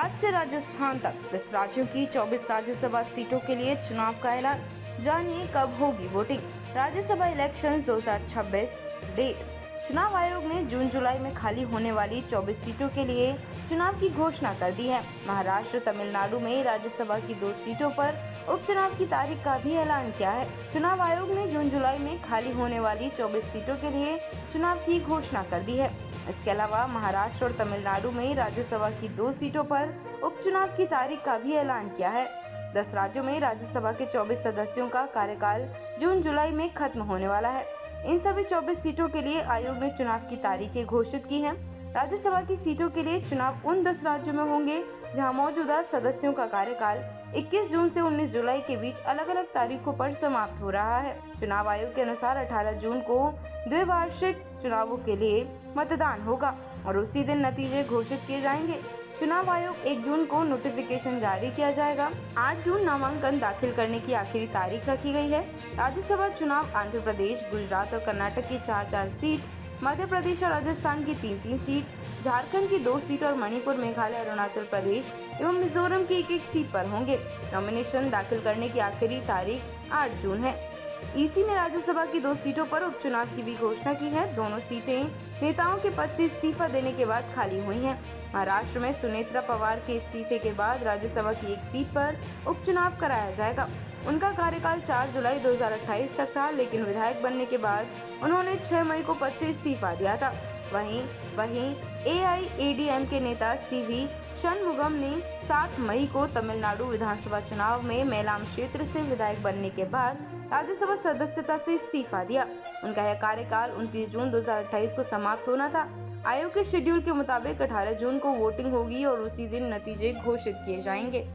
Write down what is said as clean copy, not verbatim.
गुजरात से राजस्थान तक 10 राज्यों की 24 राज्यसभा सीटों के लिए चुनाव का ऐलान। जानिए कब होगी वोटिंग। Rajya Sabha elections 2026 date. चुनाव आयोग ने जून जुलाई में खाली होने वाली 24 सीटों के लिए चुनाव की घोषणा कर दी है। महाराष्ट्र तमिलनाडु में राज्यसभा की 2 सीटों पर उपचुनाव की तारीख का भी ऐलान किया है। चुनाव आयोग ने जून जुलाई में खाली होने वाली 24 सीटों के लिए चुनाव की घोषणा कर दी है। इसके अलावा महाराष्ट्र और तमिलनाडु में राज्यसभा की 2 सीटों पर उपचुनाव की तारीख का भी ऐलान किया है। 10 राज्यों में राज्यसभा के 24 सदस्यों का कार्यकाल जून जुलाई में खत्म होने वाला है। इन सभी 24 सीटों के लिए आयोग ने चुनाव की तारीखें घोषित की हैं। राज्यसभा की सीटों के लिए चुनाव उन 10 राज्यों में होंगे जहां मौजूदा सदस्यों का कार्यकाल 21 जून से 19 जुलाई के बीच अलग अलग तारीखों पर समाप्त हो रहा है। चुनाव आयोग के अनुसार 18 जून को द्विवार्षिक चुनावों के लिए मतदान होगा और उसी दिन नतीजे घोषित किए जाएंगे। चुनाव आयोग 1 जून को नोटिफिकेशन जारी किया जाएगा। 8 जून नामांकन दाखिल करने की आखिरी तारीख रखी गई है। राज्यसभा चुनाव आंध्र प्रदेश, गुजरात और कर्नाटक की 4-4 सीट, मध्य प्रदेश और राजस्थान की 3-3 सीट, झारखंड की 2 सीट और मणिपुर, मेघालय, अरुणाचल प्रदेश एवं मिजोरम की 1-1 सीट पर होंगे। नॉमिनेशन दाखिल करने की आखिरी तारीख 8 जून है। ईसी ने राज्यसभा की 2 सीटों पर उपचुनाव की भी घोषणा की है। दोनों सीटें नेताओं के पद से इस्तीफा देने के बाद खाली हुई हैं। महाराष्ट्र में सुनेत्रा पवार के इस्तीफे के बाद राज्यसभा की 1 सीट पर उपचुनाव कराया जाएगा। उनका कार्यकाल 4 जुलाई 2028 तक था, लेकिन विधायक बनने के बाद उन्होंने 6 मई को पद से इस्तीफा दिया था। वहीं AIADMK नेता CV षणमुगम ने 7 मई को तमिलनाडु विधानसभा चुनाव में मेलाम क्षेत्र से विधायक बनने के बाद राज्यसभा सदस्यता से इस्तीफा दिया। उनका यह कार्यकाल 29 जून 2028 को समाप्त होना था। आयोग के शेड्यूल के मुताबिक 18 जून को वोटिंग होगी और उसी दिन नतीजे घोषित किए जाएंगे।